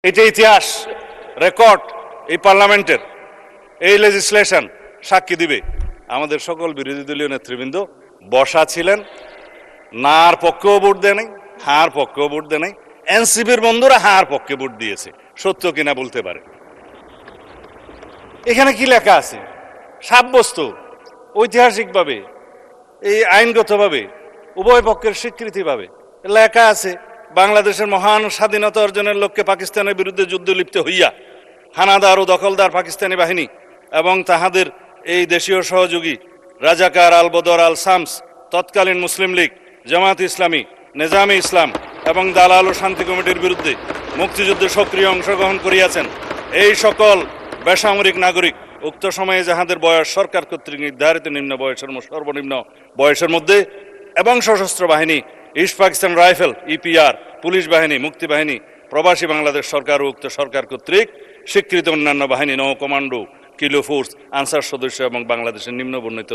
এটা ইতিহাস রেকর্ড, এই পার্লামেন্টের এই লেজিসলেশন সাক্ষী দিবে। আমাদের সকল বিরোধী দলীয় নেতৃবৃন্দ বসা ছিলেন, নার পক্ষেও ভোট দেয় নাই, হার পক্ষেও ভোট দেয় নাই। এনসিপির বন্ধুরা হার পক্ষে ভোট দিয়েছে, সত্য কিনা বলতে পারে। এখানে কি লেখা আছে? সাব্যস্ত ঐতিহাসিকভাবে, এই আইনগতভাবে, উভয় পক্ষের স্বীকৃতি পাবে লেখা আছে, বাংলাদেশের মহান স্বাধীনতা অর্জনের লক্ষ্যে পাকিস্তানের বিরুদ্ধে যুদ্ধ লিপ্ত হইয়া হানাদার ও দখলদার পাকিস্তানি বাহিনী এবং তাহাদের এই দেশীয় সহযোগী রাজাকার আল বদর আল শামস, তৎকালীন মুসলিম লীগ, জামাত ইসলামী, নেজামে ইসলাম এবং দালাল ও শান্তি কমিটির বিরুদ্ধে মুক্তিযুদ্ধে সক্রিয় অংশগ্রহণ করিয়াছেন। এই সকল বেসামরিক নাগরিক উক্ত সময়ে যাহাদের বয়স সরকার কর্তৃক নির্ধারিত নিম্ন বয়সের সর্বনিম্ন বয়সের মধ্যে এবং সশস্ত্র বাহিনী, east Pakistan rifle, EPR, police বাহিনী, মুক্তি বাহিনী, প্রবাসী বাংলাদেশ সরকার ও উক্ত সরকার কর্তৃক স্বীকৃত অন্যান্য বাহিনী, নৌ কমান্ডো, কিলো ফোর্স, আনসার সদস্য এবং বাংলাদেশের নিম্ন বর্ণিত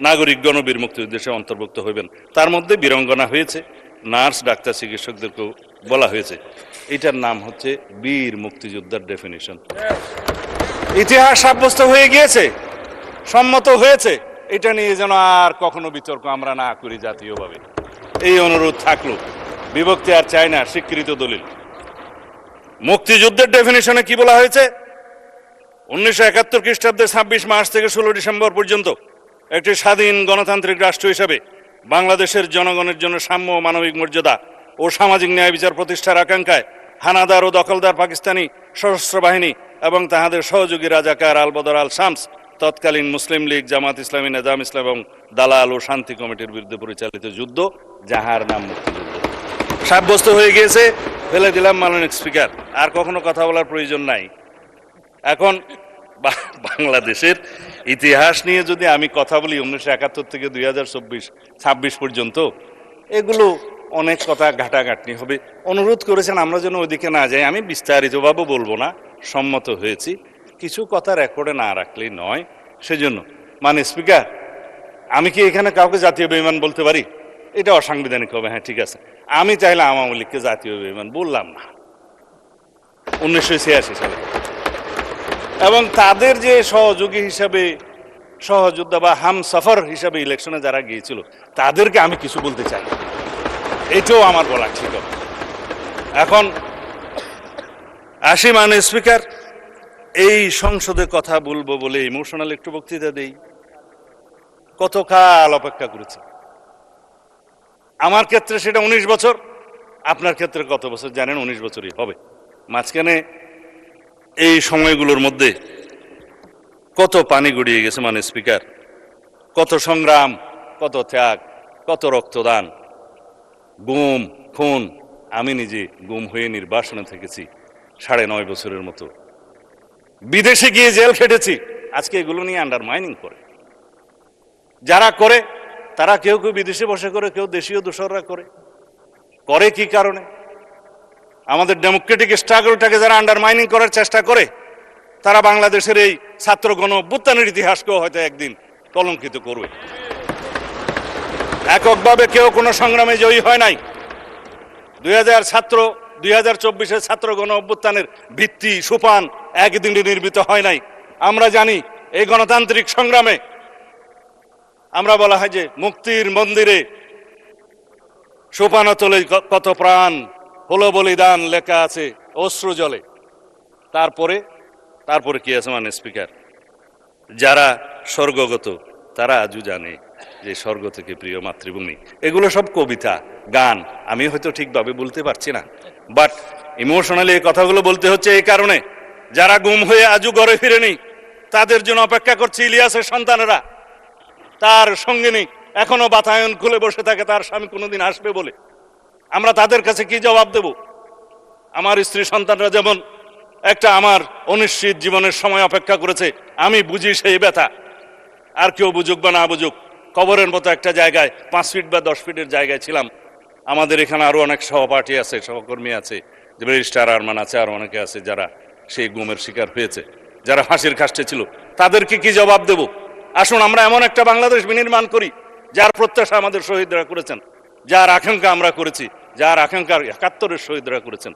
নাগরিকগণ বীর মুক্তিযুদ্ধে অন্তর্ভুক্ত হইবেন। তার মধ্যে বীরঙ্গনা হয়েছে, নার্স, ডাক্তার, চিকিৎসকদেরকেও বলা হয়েছে। এটার নাম হচ্ছে বীর মুক্তিযোদ্ধার ডেফিনিশন। ইতিহাস সাব্যস্ত হয়ে গিয়েছে, সম্মত হয়েছে। এটা নিয়ে যেন আর কখনো বিতর্ক আমরা না করি জাতীয়ভাবে, এই অনুরোধ থাকলো। বিভক্তি আর চাই না, স্বীকৃত দলিল। মুক্তিযুদ্ধের ডেফিনিশনে কি বলা হয়েছে? 1971 খ্রিস্টাব্দের 26 মার্চ থেকে 16 ডিসেম্বর পর্যন্ত একটি স্বাধীন গণতান্ত্রিক রাষ্ট্র হিসাবে বাংলাদেশের জনগণের জন্য সাম্য, মানবিক মর্যাদা ও সামাজিক ন্যায় বিচার প্রতিষ্ঠার আকাঙ্ক্ষায় হানাদার ও দখলদার পাকিস্তানি সশস্ত্র বাহিনী এবং তাহাদের সহযোগী রাজাকার আল বদর আল শামস, তৎকালীন মুসলিম লীগ, জামাত ইসলামী, নেজাম ইসলাম এবং দালাল ও শান্তি কমিটির বিরুদ্ধে পরিচালিত যুদ্ধ, যাহার নাম মুক্তিযুদ্ধ, সাব্যস্ত হয়ে গিয়েছে। ফেলে দিলাম মাননীয় স্পিকার, আর কখনো কথা বলার প্রয়োজন নাই। এখন বাংলাদেশের ইতিহাস নিয়ে যদি আমি কথা বলি 1971 থেকে 2026 পর্যন্ত, এগুলো অনেক কথা ঘাটাঘাটনি হবে। অনুরোধ করেছেন আমরা যেন ওইদিকে না যাই। আমি বিস্তারিতভাবে বলবো না, সম্মত হয়েছি। কিছু কথা রেকর্ডে না রাখলেই নয়, সেজন্য মাননীয় স্পিকার, আমি কি এখানে কাউকে জাতীয় বেঈমান বলতে পারি? এটা অসাংবিধানিক হবে। হ্যাঁ, ঠিক আছে, আমি চাইলে আওয়ামী লীগকে জাতীয় বেঈমান বললাম না 1986 সালে, এবং তাদের যে সহযোগী হিসাবে, সহযোদ্ধা বা হামসফর হিসাবে ইলেকশনে যারা গিয়েছিল, তাদেরকে আমি কিছু বলতে চাই, এটাও আমার বলা ঠিক হবে। এখন আসি মাননীয় স্পিকার, এই সংসদে কথা বলবো বলে ইমোশনাল একটু বক্তৃতা দেই। কতকাল অপেক্ষা করেছি। আমার ক্ষেত্রে সেটা 19 বছর, আপনার ক্ষেত্রে কত বছর জানেন? 19 বছরই হবে। মাঝখানে এই সময়গুলোর মধ্যে কত পানি গড়িয়ে গেছে মাননীয় স্পিকার, কত সংগ্রাম, কত ত্যাগ, কত রক্তদান, গুম, খুন। আমি নিজে গুম হয়ে নির্বাসনে থেকেছি 9.5 বছরের মতো, বিদেশে গিয়ে জেল খেটেছি। আজকে এগুলো নিয়ে আন্ডারমাইনিং করে যারা করে, তারা কেউ কেউ বিদেশে বসে করে, কেউ দেশীয় দোসররা করে কি কারণে? আমাদের ডেমোক্রেটিক স্ট্রাগলটাকে যারা আন্ডারমাইনিং করার চেষ্টা করে, তারা বাংলাদেশের এই ছাত্র গণ অভ্যুত্থানের ইতিহাসকেও হয়তো একদিন কলঙ্কিত করবে। এককভাবে কেউ কোনো সংগ্রামে জয়ী হয় নাই। 2024-এর ছাত্র গণ অভ্যুত্থানের ভিত্তি সোপান একদিনে নির্মিত হয় নাই। আমরা জানি এই গণতান্ত্রিক সংগ্রামে আমরা বলা হয় যে মুক্তির মন্দিরে সোপানতলে কত প্রাণ হলো বলিদান লেখা আছে অশ্রু জলে। তারপরে কি আছে মাননীয় স্পিকার? যারা স্বর্গগত তারা আজও জানে যে স্বর্গ থেকে প্রিয় মাতৃভূমি। এগুলো সব কবিতা, গান। আমি হয়তো ঠিকভাবে বলতে পারছি না, বাট ইমোশনালি এই কথাগুলো বলতে হচ্ছে এই কারণে, যারা গুম হয়ে আজও ঘরে ফিরেনি, তাদের জন্য অপেক্ষা করছে ইলিয়াসের সন্তানেরা। তার সঙ্গিনী এখনো বাতায়ন খুলে বসে থাকে, তার স্বামী কোনোদিন আসবে বলে। আমরা তাদের কাছে কি জবাব দেব? আমার স্ত্রী সন্তানরা যেমন একটা আমার অনিশ্চিত জীবনের সময় অপেক্ষা করেছে, আমি বুঝি সেই ব্যথা। আর কেউ বুঝুক বা না বুঝুক, কবরের মতো একটা জায়গায় 5 ফিট বা 10 ফিটের জায়গায় ছিলাম। আমাদের এখানে আরো অনেক সহপাঠী আছে, সহকর্মী আছে, যে ব্যারিস্টার আরমান আছে, আর অনেকে আছে যারা সেই গুমের শিকার হয়েছে, যারা ফাঁসির কাস্টে ছিল। তাদেরকে কি জবাব দেব? আসুন আমরা এমন একটা বাংলাদেশ বিনির্মাণ করি যার প্রত্যাশা আমাদের শহীদরা করেছেন, যার আকাঙ্ক্ষা আমরা করেছি, যার আকাঙ্ক্ষা 71-এর শহীদরা করেছেন।